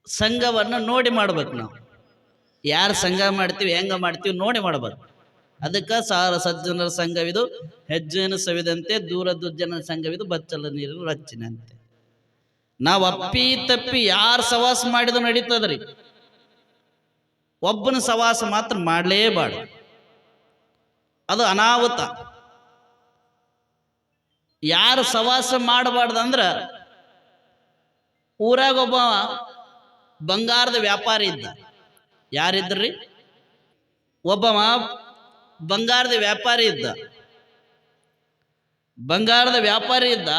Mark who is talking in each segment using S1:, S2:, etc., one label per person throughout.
S1: ಸಂಘವನ್ನು ನೋಡಿ ಮಾಡ್ಬೇಕು. ನಾವು ಯಾರು ಸಂಘ ಮಾಡ್ತೀವಿ ಹೆಂಗ ಮಾಡ್ತೀವಿ ನೋಡಿ ಮಾಡ್ಬೇಕು. ಅದಕ್ಕೆ ಸಾರ ಸಜ್ಜನರ ಸಂಘವಿದು ಹೆಜ್ಜೆಯನ್ನು ಸವಿದಂತೆ, ದೂರ ದುರ್ಜನರ ಸಂಘವಿದು ಬಚ್ಚಲ ನೀರು ರಚ್ಚಿನಂತೆ. ನಾವು ಅಪ್ಪಿ ತಪ್ಪಿ ಯಾರು ಸವಾಸ ಮಾಡಿದ್ರು ನಡೀತದ್ರಿ, ಒಬ್ಬನ ಸವಾಸ ಮಾತ್ರ ಮಾಡಲೇಬಾರ್ದು. ಅದು ಅನಾಹುತ. ಯಾರು ಸವಾಸ ಮಾಡಬಾರ್ದಂದ್ರ, ಊರಾಗ ಒಬ್ಬ ಬಂಗಾರದ ವ್ಯಾಪಾರಿ ಇದ್ದ. ಯಾರಿದ್ರಿ? ಒಬ್ಬವ ಬಂಗಾರದ ವ್ಯಾಪಾರಿ ಇದ್ದ. ಬಂಗಾರದ ವ್ಯಾಪಾರಿ ಇದ್ದ.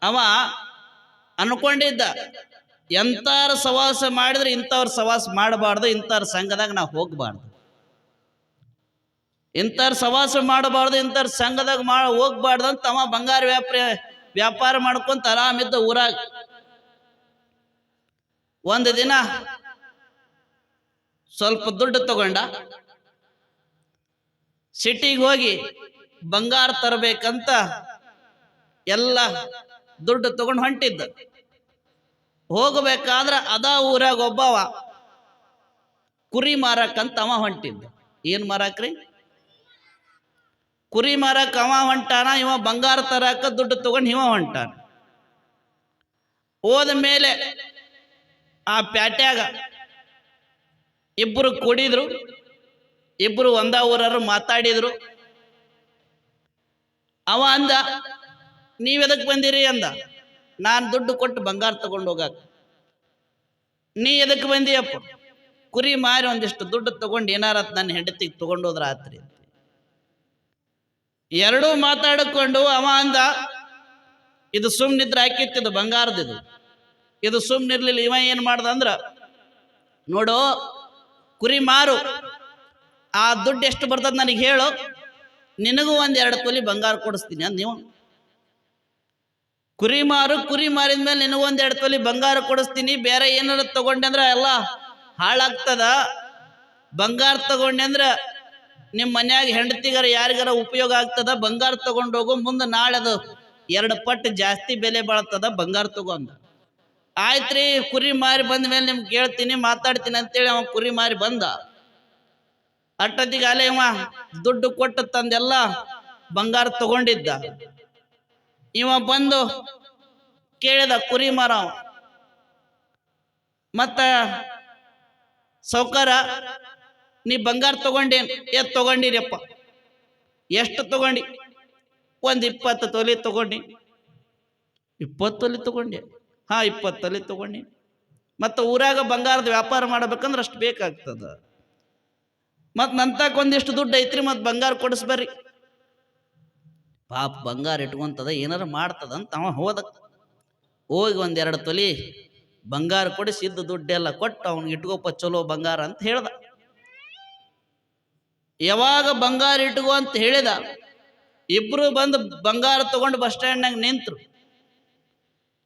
S1: ಅವ ಅನ್ಕೊಂಡಿದ್ದ, ಎಂತಾರ ಸವಾಸ ಮಾಡಿದ್ರೆ ಇಂಥವ್ರ ಸವಾಸ ಮಾಡಬಾರ್ದು, ಇಂಥವ್ರ ಸಂಘದಾಗ ನಾವು ಹೋಗ್ಬಾರ್ದು, ಇಂಥವ್ರ ಸವಾಸ ಮಾಡಬಾರ್ದು, ಇಂಥವ್ರ ಸಂಘದಾಗ ಹೋಗ್ಬಾರ್ದು ಅಂತ ಅವ ಬಂಗಾರ ವ್ಯಾಪಾರ ಮಾಡ್ಕೊಂತ ಆರಾಮಿದ್ದ ಊರಾಗ. ಒಂದು ದಿನ ಸ್ವಲ್ಪ ದುಡ್ಡು ತಗೊಂಡ ಸಿಟಿಗೆ ಹೋಗಿ ಬಂಗಾರ ತರಬೇಕಂತ ಎಲ್ಲ ದುಡ್ಡು ತಗೊಂಡು ಹೊಂಟಿದ್ದ. ಹೋಗಬೇಕಾದ್ರ ಅದ ಊರಾಗ ಒಬ್ಬವ ಕುರಿ ಮಾರಕ್ಕಂತ ಅವ ಹೊಂಟಿದ್ದ. ಏನ್ ಮಾರಾಕ್ರಿ? ಕುರಿ ಮಾರಕ್ ಅವ ಹೊಂಟಾನ. ಇವ ಬಂಗಾರ ತರಾಕ ದುಡ್ಡು ತಗೊಂಡು ಇವ ಹೊಂಟಾನ. ಹೋದ ಮೇಲೆ ಆ ಪ್ಯಾಟ್ಯಾಗ ಇಬ್ಬರು ಕೂಡಿದ್ರು. ಇಬ್ಬರು ಒಂದ ಊರರು ಮಾತಾಡಿದ್ರು. ಅವ ಅಂದ, ನೀವೆದಕ್ ಬಂದಿರಿ ಅಂದ. ನಾನು ದುಡ್ಡು ಕೊಟ್ಟು ಬಂಗಾರ ತಗೊಂಡು ಹೋಗಾಕ. ನೀ ಎದಕ್ ಬಂದಿಯಪ್ಪ? ಕುರಿ ಮಾರಿ ಒಂದಿಷ್ಟು ದುಡ್ಡು ತಗೊಂಡು ಏನಾರ ನನ್ನ ಹೆಂಡತಿಗೆ ತಗೊಂಡು ಹೋದ್ರ ಆತ್ರಿ. ಎರಡೂ ಮಾತಾಡಿಕೊಂಡು ಅವ ಅಂದ, ಇದು ಸುಮ್ನಿದ್ರೆ ಹಾಕಿತ್ತಿದ್ದು ಬಂಗಾರದಿದು, ಇದು ಸುಮ್ನಿರ್ಲಿಲ್ಲ. ಇವ ಏನ್ ಮಾಡ್ದ ಅಂದ್ರ, ನೋಡು ಕುರಿ ಮಾರು, ಆ ದುಡ್ಡು ಎಷ್ಟು ಬರ್ತದ ನನಗೆ ಹೇಳು, ನಿನಗೂ 1-2 ತೊಲಿ ಬಂಗಾರ ಕೊಡಿಸ್ತೀನಿ ಅಂದ. ನೀವು ಕುರಿ ಮಾರು, ಕುರಿ ಮಾರಿದ್ಮೇಲೆ ನಿನಗೂ 1-2 ತೊಲಿ ಬಂಗಾರ ಕೊಡಿಸ್ತೀನಿ, ಬೇರೆ ಏನಾರ ತಗೊಂಡೆ ಅಂದ್ರ ಎಲ್ಲ ಹಾಳಾಗ್ತದ. ಬಂಗಾರ ತಗೊಂಡೆ ಅಂದ್ರ ನಿಮ್ಮ ಮನ್ಯಾಗ ಹೆಂಡತಿಗಾರ ಯಾರಿಗಾರ ಉಪಯೋಗ ಆಗ್ತದ. ಬಂಗಾರ ತಗೊಂಡೋಗು, ಮುಂದೆ ನಾಳೆ ಅದು 2 ಪಟ್ಟು ಜಾಸ್ತಿ ಬೆಲೆ ಬಾಳ್ತದ, ಬಂಗಾರ ತಗೊಂಡ. ಆಯ್ತ್ರಿ, ಕುರಿ ಮಾರಿ ಬಂದ ಮೇಲೆ ನಿಮ್ಗೆ ಕೇಳ್ತೀನಿ, ಮಾತಾಡ್ತೀನಿ ಅಂತೇಳಿ ಅವ ಕುರಿ ಮಾರಿ ಬಂದ. ಅಟ್ಟತ್ತಿಗೆ ಅಲೆ ಇವ ದುಡ್ಡು ಕೊಟ್ಟು ತಂದೆಲ್ಲ ಬಂಗಾರ ತಗೊಂಡಿದ್ದ. ಇವ ಬಂದು ಕೇಳಿದ ಕುರಿ ಮಾರವ, ಮತ್ತ ಸೌಕಾರ ನೀ ಬಂಗಾರ ತಗೊಂಡೇನ್? ತಗೊಂಡಿರಪ್ಪ. ಎಷ್ಟು ತಗೊಂಡಿ? 20 ತೊಲಿ ತಗೊಂಡಿ. 20 ತೊಲಿ ತಗೊಂಡೆ? ಹಾ, 20 ತೊಲಿ ತಗೊಂಡಿ. ಮತ್ತು ಊರಾಗ ಬಂಗಾರದ ವ್ಯಾಪಾರ ಮಾಡಬೇಕಂದ್ರೆ ಅಷ್ಟು ಬೇಕಾಗ್ತದ. ಮತ್ತು ನಂತಕ್ಕೆ ಒಂದಿಷ್ಟು ದುಡ್ಡು ಐತ್ರಿ, ಮತ್ತು ಬಂಗಾರ ಕೊಡಿಸ್ಬರ್ರಿ. ಪಾಪ ಬಂಗಾರ ಇಟ್ಕೊಂತದ, ಏನಾರ ಮಾಡ್ತದ ಅಂತ ಅವ ಹೋದ. ಹೋಗಿ 1-2 ತೊಲಿ ಬಂಗಾರ ಕೊಡಿಸಿ ಇದ್ದ ದುಡ್ಡೆಲ್ಲ ಕೊಟ್ಟು ಅವ್ನಿಗೆ ಇಟ್ಕೋಪ ಚಲೋ ಬಂಗಾರ ಅಂತ ಹೇಳ್ದ. ಯಾವಾಗ ಬಂಗಾರ ಇಟ್ಕೋ ಅಂತ ಹೇಳಿದ, ಇಬ್ರು ಬಂದು ಬಂಗಾರ ತಗೊಂಡು ಬಸ್ ಸ್ಟ್ಯಾಂಡ್ನಾಗ ನಿಂತರು.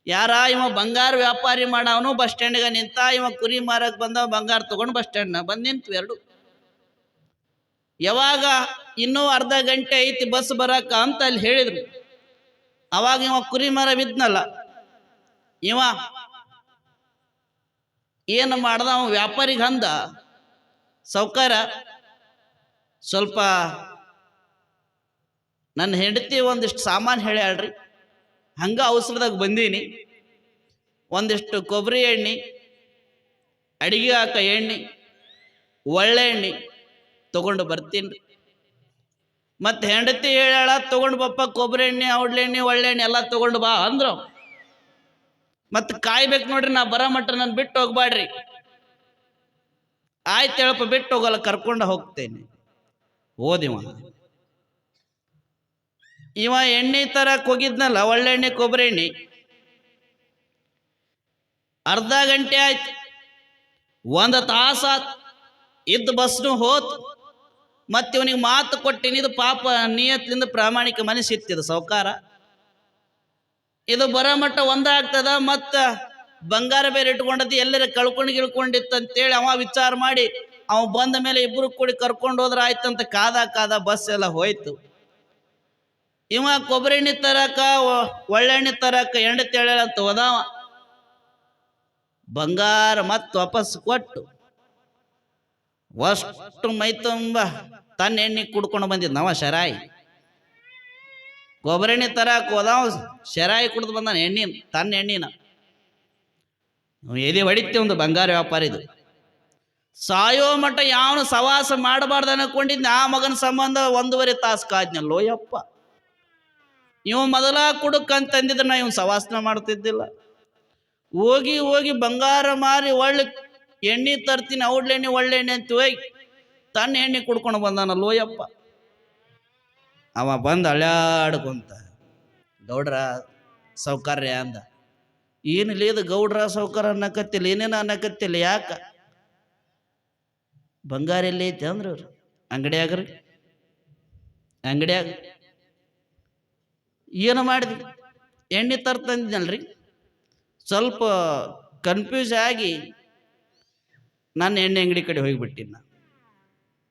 S1: ಯಾರ? ಇವ ಬಂಗಾರ ವ್ಯಾಪಾರಿ ಮಾಡವನು ಬಸ್ ಸ್ಟ್ಯಾಂಡ್ಗ ನಿಂತ, ಇವ ಕುರಿ ಮಾರಕ್ ಬಂದವ ಬಂಗಾರ ತಗೊಂಡು ಬಸ್ ಸ್ಟ್ಯಾಂಡ್ನಾಗ ಬಂದು ನಿಂತು ಎರಡು. ಯಾವಾಗ ಇನ್ನೂ ಅರ್ಧ ಗಂಟೆ ಐತಿ ಬಸ್ ಬರಾಕ ಅಂತ ಅಲ್ಲಿ ಹೇಳಿದ್ರು. ಅವಾಗ ಇವ ಕುರಿ ಮರ ಬಿದ್ನಲ್ಲ, ಇವ ಏನು ಮಾಡ್ದ, ಅವ ವ್ಯಾಪಾರಿಗೆ ಅಂದ, ಸೌಕಾರ ಸ್ವಲ್ಪ ನನ್ನ ಹೆಂಡತಿ ಒಂದಿಷ್ಟು ಸಾಮಾನು ಹೇಳ್ಯಾಳ್ರಿ, ಹಂಗ ಅವಸರದಾಗ ಬಂದೀನಿ, ಒಂದಿಷ್ಟು ಕೊಬ್ಬರಿ ಎಣ್ಣೆ, ಅಡಿಗೆ ಹಾಕ ಎಣ್ಣೆ, ಒಳ್ಳೆ ಎಣ್ಣೆ ತಗೊಂಡು ಬರ್ತೀನಿ. ಮತ್ತೆ ಹೆಂಡತಿ ಹೇಳ್ಯಾಳ, ತಗೊಂಡು ಬಪ್ಪ ಕೊಬ್ಬರಿ ಎಣ್ಣೆ, ಔಡ್ಲೆಣ್ಣೆ, ಒಳ್ಳೆ ಎಣ್ಣೆ ಎಲ್ಲ ತಗೊಂಡು ಬಾ ಅಂದ್ರು. ಮತ್ತೆ ಕಾಯ್ಬೇಕು ನೋಡ್ರಿ, ನಾ ಬರೋ ಮಟ್ಟ ನಾನು ಬಿಟ್ಟು ಹೋಗ್ಬಾಡ್ರಿ. ಆಯ್ತು ಹೇಳಪ್ಪ, ಬಿಟ್ಟು ಹೋಗಲ್ಲ, ಕರ್ಕೊಂಡು ಹೋಗ್ತೇನೆ. ಓದಿವ ಇವ ಎಣ್ಣೆ ತರಕ್ ಹೋಗಿದ್ನಲ್ಲ, ಒಳ್ಳೆ ಎಣ್ಣೆ ಕೊಬ್ಬರಿ ಎಣ್ಣೆ, ಅರ್ಧ ಗಂಟೆ ಆಯ್ತು, 1 ತಾಸ ಇದ್ದ ಬಸ್ನು ಹೋತ್. ಮತ್ತೆ ಇವನಿಗೆ ಮಾತು ಕೊಟ್ಟಿನಿ, ಇದು ಪಾಪ ನಿಯತ್ಲಿಂದ ಪ್ರಾಮಾಣಿಕ ಮನಸ್ಸಿತ್ತಿದ ಸೌಕಾರ, ಇದು ಬರೋ ಮಟ್ಟ ಒಂದಾಗ್ತದ, ಮತ್ತ ಬಂಗಾರ ಬೇರೆ ಇಟ್ಕೊಂಡದ್ದು ಎಲ್ಲರ ಕಳ್ಕೊಂಡಿತ್ತಂತೇಳಿ ಅವ ವಿಚಾರ ಮಾಡಿ ಅವ ಬಂದ ಮೇಲೆ ಇಬ್ರು ಕೂಡಿ ಕರ್ಕೊಂಡು ಹೋದ್ರ ಆಯ್ತಂತ ಕಾದ ಬಸ್ ಎಲ್ಲ ಹೋಯ್ತು. ಇವ ಕೊಬ್ಬರಿ ಎಣ್ಣೆ ತರಕ, ಒಳ್ಳೆಣ್ಣೆ ತರಕ ಹೆಂಡತಿ ಹೇಳಂತ ಹೋದವ. ಬಂಗಾರ ಮತ್ತು ವಾಪಸ್ ಕೊಟ್ಟು ಅಷ್ಟು ಮೈ ತುಂಬ ತನ್ನ ಎಣ್ಣೆ ಕುಡ್ಕೊಂಡು ಬಂದಿದ್ದು ನಾವ ಶರಾಯಿ ಗೊಬ್ಬರೆಣ್ಣೆ ತರಕ್ಕೆ ಹೋದಾವ ಶರಾಯಿ ಕುಡ್ದು ಬಂದಾನ ಎಣ್ಣಿನ ತನ್ನ ಎಣ್ಣಿನ ಎದೆ ಹೊಡಿತೆ ಒಂದು ಬಂಗಾರ ವ್ಯಾಪಾರಿದು ಸಾಯೋ ಮಟ್ಟ ಯಾವನು ಸವಾಸ ಮಾಡಬಾರ್ದು ಅನ್ಕೊಂಡಿದ್ದ ಆ ಮಗನ ಸಂಬಂಧ 1.5 ತಾಸು ಕಾದ್ನಲ್ಲೋ ಯಪ್ಪ. ಇವ ಮೊದಲ ಕುಡುಕಂತಂದಿದ್ರೆ ನಾ ಇವ್ ಸವಾಸನ ಮಾಡ್ತಿದ್ದಿಲ್ಲ. ಹೋಗಿ ಹೋಗಿ ಬಂಗಾರ ಮಾರಿ ಒಳ್ಳೆ ಎಣ್ಣೆ ತರ್ತೀನಿ ಔಡ್ಲೆಣ್ಣೆ ಒಳ್ಳೆಣ್ಣೆ ಅಂತ ಹೋಗಿ ತನ್ನ ಎಣ್ಣೆ ಕುಡ್ಕೊಂಡು ಬಂದಾನಲ್ಲೋ ಯಪ್ಪ. ಅವ ಬಂದು ಅಳ್ಯಾಡ್ಕೊಂತ ಗೌಡ್ರ ಸೌಕರ್ಯ ಅಂದ. ಏನಿಲ್ಲ ಇದು ಗೌಡ್ರ ಸೌಕರ್ಯ ಅನ್ನಕತ್ತಿಲ್ಲ, ಏನೇನ ಅನ್ನಕತ್ತಿಲ್ಲ. ಯಾಕ ಬಂಗಾರ ಎಲ್ಲಿ ಐತಿ ಅಂದ್ರ ಅವ್ರು ಅಂಗಡಿಯಾಗ್ರಿ. ಅಂಗಡಿಯಾಗ ಏನು ಮಾಡಿದ್ವಿ, ಎಣ್ಣೆ ತರ್ತಂದಿನಲ್ರಿ. ಸ್ವಲ್ಪ ಕನ್ಫ್ಯೂಸ್ ಆಗಿ ನಾನು ಎಣ್ಣೆ ಅಂಗಡಿ ಕಡೆ ಹೋಗಿಬಿಟ್ಟಿನ.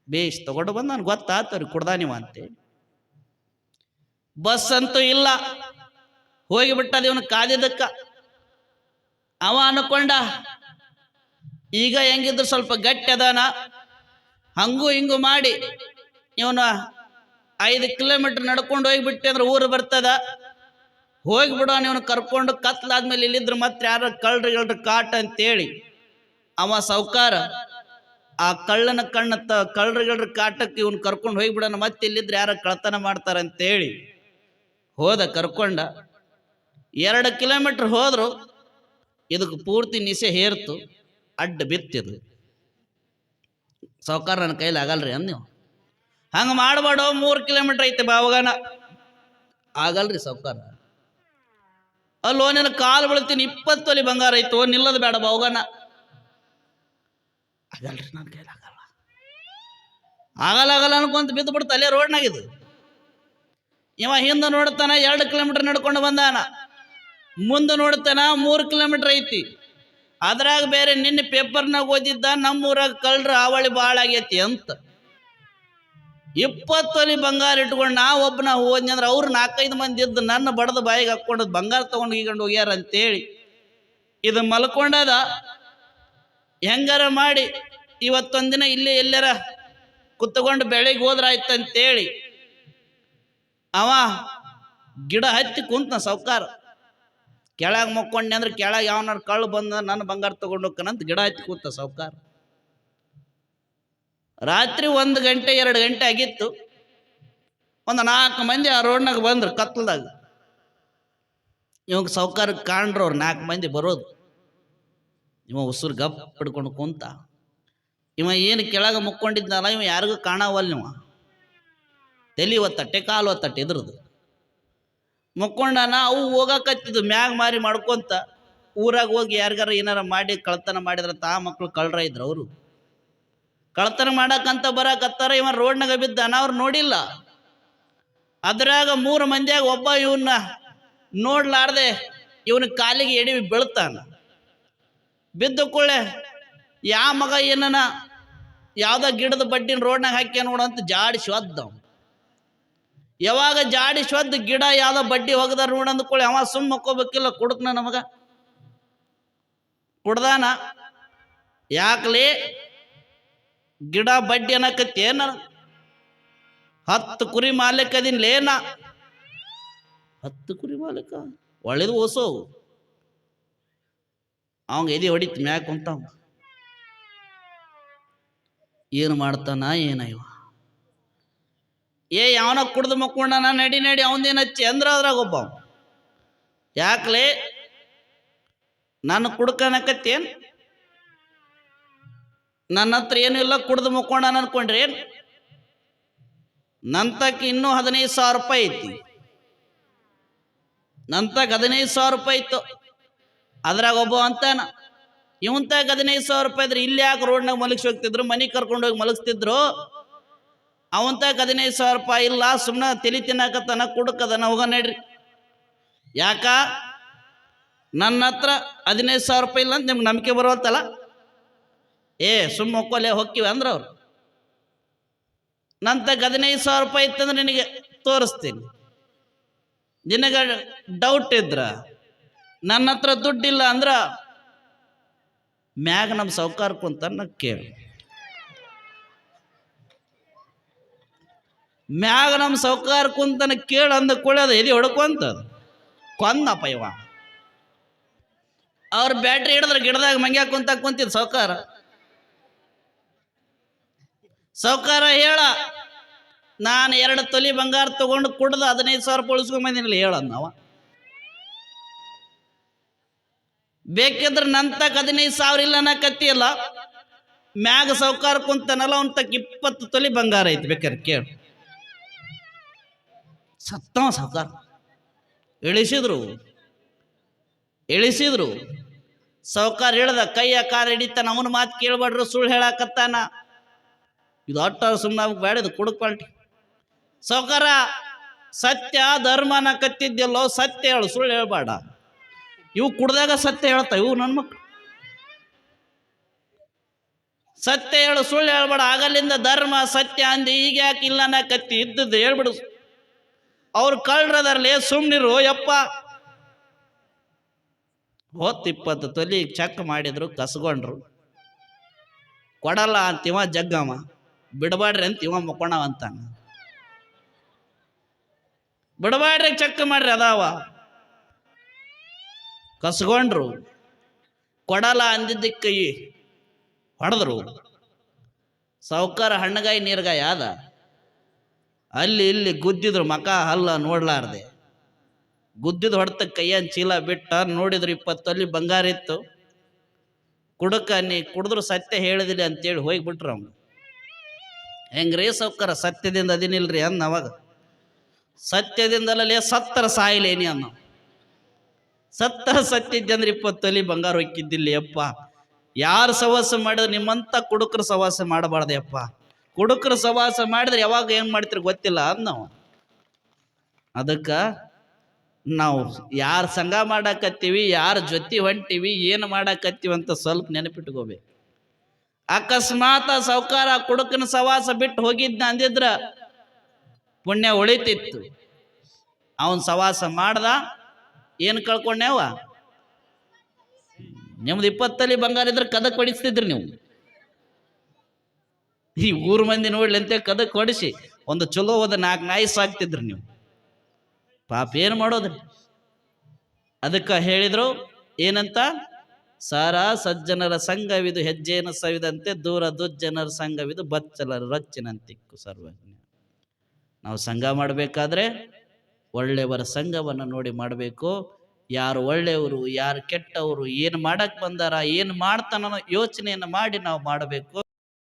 S1: ಬೇಸ್ ತಗೊಂಡು ಬಂದು ನನಗೆ ಗೊತ್ತಾತವ್ರಿ ಕುಡ್ದಾನಿವ ಅಂತೇಳಿ. ಬಸ್ ಅಂತೂ ಇಲ್ಲ, ಹೋಗಿಬಿಟ್ಟದ ಇವನು ಕಾದಿದ್ದಕ್ಕ. ಅವ ಅನ್ಕೊಂಡ ಈಗ ಹೆಂಗಿದ್ರು ಸ್ವಲ್ಪ ಗಟ್ಟಿ ಅದಾನ, ಹಂಗೂ ಹಿಂಗೂ ಮಾಡಿ ಇವನು 5 ಕಿಲೋಮೀಟರ್ ನಡ್ಕೊಂಡು ಹೋಗಿಬಿಟ್ಟೆ ಅಂದ್ರೆ ಊರು ಬರ್ತದ, ಹೋಗಿಬಿಡೋಣ ಇವನು ಕರ್ಕೊಂಡು. ಕತ್ಲಾದ್ಮೇಲೆ ಇಲ್ಲಿದ್ರು ಮತ್ತೆ ಯಾರು ಕಳ್ರಿ ಕಾಟ ಅಂತೇಳಿ ಅವ ಸೌಕಾರ ಆ ಕಳ್ಳನ ಕಳ್ರಿಗಳ್ರ ಕಾಟಕ್ಕೆ ಇವನು ಕರ್ಕೊಂಡು ಹೋಗಿಬಿಡೋಣ, ಮತ್ತೆ ಇಲ್ಲಿದ್ರೆ ಯಾರ ಕಳ್ತನ ಮಾಡ್ತಾರಂತೇಳಿ ಹೋದ. ಕರ್ಕೊಂಡ 2 ಕಿಲೋಮೀಟರ್ ಹೋದ್ರು, ಇದಕ್ಕೆ ಪೂರ್ತಿ ನಿಸೆ ಹೇರ್ತು, ಅಡ್ಡ ಬಿತ್ತಿದ್ರು. ಸೌಕಾರ ನನ್ನ ಕೈಲಿ ಆಗಲ್ರಿ ಅಂದ್ ನೀವು ಹಂಗೆ ಮಾಡಬೇಡ, 3 ಕಿಲೋಮೀಟರ್ ಐತೆ ಬಾವಗಾನ. ಆಗಲ್ರಿ ಸೌಕಾರ. ಅಲ್ಲೋ ನಿನ್ನ ಕಾಲು ಬೀಳ್ತೀನಿ, 20 ತೊಲಿ ಬಂಗಾರ ಐತೋ, ನಿಲ್ಲದು ಬೇಡ ಬಾವಗಾನ. ಆಗಲ್ರಿ ನನ್ನ ಕೈಲಿ ಆಗಲ್ಲ, ಆಗಲ್ಲ ಅನ್ಕೊಂತ ಬಿದ್ದು ಬಿಡ್ತ ಅಲ್ಲೇ ರೋಡ್ನಾಗಿದ್ದು. ಇವ ಹಿಂದೆ ನೋಡ್ತಾನ 2 ಕಿಲೋಮೀಟರ್ ನಡ್ಕೊಂಡು ಬಂದಾನ, ಮುಂದೆ ನೋಡ್ತಾನ 3 ಕಿಲೋಮೀಟರ್ ಐತಿ. ಅದ್ರಾಗ ಬೇರೆ ನಿನ್ನೆ ಪೇಪರ್ನಾಗ ಓದಿದ್ದ ನಮ್ಮೂರಾಗ ಕಳ್ರ ಹಾವಳಿ ಭಾಳ ಆಗೈತಿ ಅಂತ. 20 ತೊಲಿ ಬಂಗಾರ ಇಟ್ಕೊಂಡು ನಾ ಒಬ್ಬನ ಹೋದ್ನಿ ಅಂದ್ರೆ ಅವ್ರು 4-5 ಮಂದಿ ಇದ್ದು ನನ್ನ ಬಡದ ಬಾಯಿಗೆ ಹಾಕ್ಕೊಂಡು ಬಂಗಾರ ತಗೊಂಡು ಈಗೊಂಡು ಹೋಗ್ಯಾರ ಅಂತೇಳಿ ಇದು ಮಲ್ಕೊಂಡದ. ಹೆಂಗಾರ ಮಾಡಿ ಇವತ್ತೊಂದಿನ ಇಲ್ಲಿ ಎಲ್ಲಾರ ಕುತ್ಕೊಂಡು ಬೆಳಿಗ್ಗೆ ಹೋದ್ರಾಯ್ತಂತೇಳಿ ಅವ ಗಿಡ ಹತ್ತಿ ಕುಂತ ಸೌಕಾರ. ಕೆಳಗೆ ಮಕ್ಕೊಂಡೆ ಅಂದ್ರೆ ಕೆಳಗೆ ಯಾವನಾರು ಕಳ್ಳು ಬಂದ ನನ್ನ ಬಂಗಾರ ತಗೊಂಡು ಹೋಗ್ಕನಂತ ಗಿಡ ಹತ್ತಿ ಕೂತ ಸೌಕಾರ. ರಾತ್ರಿ 1 ಗಂಟೆ 2 ಗಂಟೆ ಆಗಿತ್ತು. ಒಂದು 4 ಮಂದಿ ಆ ರೋಡ್ನಾಗ ಬಂದ್ರು ಕತ್ಲದಾಗ. ಇವಾಗ ಸೌಕಾರಕ್ಕೆ ಕಾಣ್ರು ಅವ್ರು 4 ಮಂದಿ ಬರೋದು. ಇವ ಉಸುರು ಗಪ್ ಹಿಡ್ಕೊಂಡು ಕುಂತ. ಇವ ಏನು ಕೆಳಗೆ ಮುಕ್ಕೊಂಡಿದ್ನಲ್ಲ ಇವ ಯಾರಿಗೂ ಕಾಣವಲ್ಲ. ಇವ ತಲೆ ಒತ್ತಟ್ಟೆ ಕಾಲು ಒತ್ತಟ್ಟೆ ಇದ್ರದ್ದು ಮುಕ್ಕೊಂಡನ. ಅವು ಹೋಗಕತ್ತಿದ್ದು ಮ್ಯಾಗ ಮಾರಿ ಮಾಡ್ಕೊಂತ ಊರಾಗ ಹೋಗಿ ಯಾರಿಗಾರ ಏನಾರ ಮಾಡಿ ಕಳ್ತನ ಮಾಡಿದ್ರ ತಾ ಮಕ್ಳು ಕಳ್ರ ಇದ್ರು. ಅವರು ಕಳ್ತನ ಮಾಡಕ್ಕಂತ ಬರಕತ್ತಾರ. ಇವ ರೋಡ್ನಾಗ ಬಿದ್ದಾನ, ಅವ್ರು ನೋಡಿಲ್ಲ. ಅದ್ರಾಗ 3 ಮಂದಿಯಾಗ ಒಬ್ಬ ಇವನ್ನ ನೋಡ್ಲಾರ್ದೆ ಇವನ ಕಾಲಿಗೆ ಎಡಿ ಬೀಳ್ತಾನ. ಬಿದ್ದ ಕೂಳೆ ಯಾವ ಮಗ ಏನನ ಯಾವ್ದೋ ಗಿಡದ ಬಡ್ಡಿನ ರೋಡ್ನಾಗ ಹಾಕ್ಯ ನೋಡಂತ ಜಾಡಿಸಿ ಒದ್ದ. ಯಾವಾಗ ಜಾಡಿಸಿ ಒದ್ದು ಗಿಡ ಯಾವ್ದೋ ಬಡ್ಡಿ ಹೋಗದಾರ ನೋಡಂದ ಕೂಳೆ ಅವ ಸುಮ್ಮ ಮಕ್ಕೋಬೇಕಿಲ್ಲ, ಕುಡುಕ್ನ ನಮಗ ಕುಡ್ದಾನ. ಯಾಕಲೇ ಗಿಡ ಬಡ್ಡಿ ಅನ್ನಕತ್ತಿ ಏನ? 10 ಕುರಿ ಮಾಲೀಕ ಅದಿನ್ಲೇನ? 10 ಕುರಿ ಮಾಲೀಕ ಒಳ್ಳೇದು ಓಸೋ. ಅವಂಗ ಎದೆ ಹೊಡಿತು ಮ್ಯಾಕ ಕುಂತಾವ. ಏನು ಮಾಡ್ತಾನ ಏನ ಇವ? ಯಾವನ ಕುಡ್ದು ಮಕ್ಕೊಂಡನ ನಡಿ ನಡಿ ಅವಂದೇನು ಹಚ್ಚಿ ಅಂದ್ರ ಅದ್ರಾಗ ಒಬ್ಬ ಯಾಕಲೇ ನಾನು ಕುಡ್ಕನಕತ್ತೇನ್? ನನ್ನ ಹತ್ರ ಏನೂ ಇಲ್ಲ, ಕುಡ್ದು ಮಕ್ಕೊಂಡನ ಅನ್ಕೊಂಡ್ರಿ ಏನು? ನಂತಕ್ಕೆ ಇನ್ನೂ 15,000 ರೂಪಾಯಿ ಐತಿ. ನಂತಕ್ಕೆ 15,000 ರೂಪಾಯಿ ಇತ್ತು. ಅದ್ರಾಗ ಒಬ್ಬ ಅಂತಾನ ಇವಂತಾಗ 15,000 ರೂಪಾಯಿ ಇದ್ರೆ ಇಲ್ಲಿ ಯಾಕೆ ರೋಡ್ನಾಗ ಮಲಗಿಸಿ ಹೋಗ್ತಿದ್ರು, ಮನೆಗೆ ಕರ್ಕೊಂಡೋಗಿ ಮಲಗಿಸ್ತಿದ್ರು. ಅವಂತಾಗ 15,000 ರೂಪಾಯಿ ಇಲ್ಲ, ಸುಮ್ಮನೆ ತಲೆ ತಿನ್ನಕತ್ತಾನ, ಕುಡುಕದನ, ಹೋಗ ನಡ್ರಿ. ಯಾಕ ನನ್ನ ಹತ್ರ 15,000 ರೂಪಾಯಿ ಇಲ್ಲ ಅಂತ ನಿಮ್ಗೆ ನಂಬಿಕೆ ಬರುವತ್ತಲ್ಲ? ಸುಮ್ಮ ಒಕ್ಕೊಲೆ ಹೋಗ್ತೀವಿ ಅಂದ್ರೆ ಅವ್ರು. ನಂತಾಗ 15,000 ರೂಪಾಯಿ ಇತ್ತಂದ್ರೆ ನಿನಗೆ ತೋರಿಸ್ತೀನಿ. ನಿನಗೆ ಡೌಟ್ ಇದ್ರ ನನ್ನ ಹತ್ರ ದುಡ್ಡಿಲ್ಲ ಅಂದ್ರ ಮ್ಯಾಗ ನಮ್ಮ ಸಾವ್ಕಾರ ಕುಂತಾನ ಕೇಳು. ಮ್ಯಾಗ ನಮ್ಮ ಸಾವ್ಕಾರ ಕುಂತನ ಕೇಳು ಅಂದ ಕುಳಿಯೋದು ಎದೆ ಹೊಡ್ಕೊಂತ ಕೊಂದಪ್ಪ ಇವ. ಅವ್ರ ಬ್ಯಾಟ್ರಿ ಹಿಡಿದ್ರೆ ಗಿಡದಾಗ ಮಂಗ್ಯಾಕ ಕುಂತಿದ್ ಸಾವ್ಕಾರ. ಸಾವ್ಕಾರ ಹೇಳ, ನಾನು 2 ತೊಲಿ ಬಂಗಾರ ತಗೊಂಡು ಕುಡ್ದು 15,000 ರೂಪಾಯಿ ಉಳಿಸ್ಕೊಂಬಂದಿನಿಲ್ಲ ಹೇಳದ್ ನಾವ. ಬೇಕಿದ್ರೆ ನಂತಕ್ 15,000 ಇಲ್ಲ ನಾ ಕತ್ತಿಯಲ್ಲ, ಮ್ಯಾಗ ಸಾವ್ಕಾರ ಕುಂತನಲ್ಲ ಅವನ್ ತಕ್ಕ 20 ತೊಲಿ ಬಂಗಾರ ಐತಿ ಬೇಕಾರೆ ಕೇಳು. ಸತ್ತವ ಸಾವ್ಕಾರ. ಇಳಿಸಿದ್ರು ಸಾವ್ಕಾರ ಹೇಳ್ದ, ಕೈಯ ಕಾರ ಹಿಡಿತಾನ, ಅವನ ಮಾತು ಕೇಳ್ಬಾಡ್ರು, ಸುಳ್ಳು ಹೇಳಾಕತ್ತಾನ. ಇದು ಅಟ್ಟ ಸುಮ್ಮನೆ ಬ್ಯಾಡಿದು ಕುಡುಕ್ ಪಾಲ್ಟಿ. ಸಾವ್ಕಾರ ಸತ್ಯ ಧರ್ಮನ ಕತ್ತಿದ್ದೆಲ್ಲೋ, ಸತ್ಯ ಹೇಳು, ಸುಳ್ಳು ಹೇಳ್ಬೇಡ. ಇವು ಕುಡ್ದಾಗ ಸತ್ಯ ಹೇಳ್ತಾ ಇವು ನನ್ನ ಮಕ್ಕಳು. ಸತ್ಯ ಹೇಳು, ಸುಳ್ಳು ಹೇಳ್ಬೇಡ. ಆಗಲಿಂದ ಧರ್ಮ ಸತ್ಯ ಅಂದಿ, ಈಗ ಯಾಕೆ ಇಲ್ಲ ನಾ ಕತ್ತಿ ಇದ್ದದ್ದು ಹೇಳ್ಬಿಡು. ಅವ್ರು ಕಳ್ರದರ್ಲಿ ಸುಮ್ನಿರು ಯಪ್ಪ. ಹೊತ್ತು 20 ತೊಲಿ ಚೆಕ್ ಮಾಡಿದ್ರು, ಕಸ್ಕೊಂಡ್ರು. ಕೊಡಲ್ಲ ಅಂತಿವ ಜಗ್ಗಮ್ಮ, ಬಿಡಬಾಡ್ರಿ ಅಂತ ಇವ ಮಕ್ಕೋಣವ ಅಂತಾನ. ಬಿಡಬಾಡ್ರಿ ಚೆಕ್ ಮಾಡ್ರಿ ಅದಾವ. ಕಸ್ಕೊಂಡ್ರು, ಕೊಡಲ್ಲ ಅಂದಿದ್ದಕ್ಕೆ ಹೊಡೆದ್ರು. ಸಾವ್ಕಾರ ಹಣ್ಣಗಾಯಿ ನೀರ್ಗಾಯಿ ಆದ. ಅಲ್ಲಿ ಇಲ್ಲಿ ಗುದ್ದಿದ್ರು, ಮಕ ಹಲ್ಲ ನೋಡ್ಲಾರ್ದೆ ಗುದ್ದಿದ್ ಹೊಡ್ತ ಕೈಯನ್ ಚೀಲ ಬಿಟ್ಟ. ನೋಡಿದ್ರು 20 ತೊಲಿ ಬಂಗಾರ ಇತ್ತು. ಕುಡಕ ನೀ ಕುಡಿದ್ರು ಸತ್ಯ ಹೇಳಿದಿಲ್ಲ ಅಂತೇಳಿ ಹೋಗ್ಬಿಟ್ರು ಅವ್ನು. ಹೆಂಗ್ರೀ ಸಾವ್ಕಾರ ಸತ್ಯದಿಂದ ಅದಿನಿಲ್ರಿ ಅಂದ. ಅವಾಗ ಸತ್ಯದಿಂದಲೇ ಸತ್ತರ ಸಾಯಿಲೇನಿ ಅನ್ನ. ಸತ್ತರ ಸತ್ಯದ್ದೆ ಅಂದ್ರೆ 20 ತೊಲಿ ಬಂಗಾರ ಹೊಕ್ಕಿದ್ದಿಲ್ಲ ಯಪ್ಪ. ಯಾರು ಸವಾಸ ಮಾಡಿದ್ರೆ ನಿಮ್ಮಂತ ಕುಡುಕರು ಸವಾಸ ಮಾಡಬಾರ್ದು ಯಪ್ಪ. ಕುಡುಕರು ಸವಾಸ ಮಾಡಿದ್ರೆ ಯಾವಾಗ ಏನ್ ಮಾಡ್ತಿರಿ ಗೊತ್ತಿಲ್ಲ ಅಂದ್ ನಾವು. ಅದಕ್ಕ ನಾವು ಯಾರ ಸಂಘ ಮಾಡಾಕತ್ತೀವಿ, ಯಾರ ಜೊತೆ ಹೊಂಟಿವಿ, ಏನು ಮಾಡಾಕತ್ತೀವಿ ಅಂತ ಸ್ವಲ್ಪ ನೆನಪಿಟ್ಕೋಬೇಕು. ಅಕಸ್ಮಾತ್ ಸಾವ್ಕಾರ ಕುಡುಕನ ಸವಾಸ ಬಿಟ್ಟು ಹೋಗಿದ್ನ ಅಂದಿದ್ರ ಪುಣ್ಯ ಉಳಿತಿತ್ತು. ಅವನ್ ಸವಾಸ ಮಾಡ್ದ, ಏನು ಕಳ್ಕೊಂಡ್ಯಾವ? ನಿಮ್ದು 20 ತೊಲಿ ಬಂಗಾರ ಇದ್ರೆ ಕದಕ್ ಹೊಡಿಸ್ತಿದ್ರಿ ನೀವು. ಈ ಊರ್ ಮಂದಿ ನೋಡ್ಲಿ ಅಂತ ಕದಕ್ ಹೊಡಿಸಿ ಒಂದು ಚಲೋ ಹೋದ 4 ನಾಯಿ ಸಾಕ್ತಿದ್ರಿ ನೀವು. ಪಾಪ ಏನು ಮಾಡೋದ್ರಿ? ಅದಕ್ಕೆ ಹೇಳಿದ್ರು ಏನಂತ, ಸಾರ ಸಜ್ಜನರ ಸಂಘವಿದು ಹೆಜ್ಜೆಯನ್ನು ಸವಿದಂತೆ, ದೂರ ದುಜ್ಜನರ ಸಂಘವಿದು ಬಚ್ಚಲರ ರಚ್ಚಿನಂತಿಕ್ಕು ಸರ್ವಜ್ಞ. ನಾವು ಸಂಘ ಮಾಡಬೇಕಾದ್ರೆ ಒಳ್ಳೆಯವರ ಸಂಘವನ್ನು ನೋಡಿ ಮಾಡಬೇಕು. ಯಾರು ಒಳ್ಳೆಯವರು, ಯಾರು ಕೆಟ್ಟವರು, ಏನು ಮಾಡಕ್ ಬಂದಾರ, ಏನು ಮಾಡ್ತಾನೋ ಯೋಚನೆಯನ್ನು ಮಾಡಿ ನಾವು ಮಾಡಬೇಕು.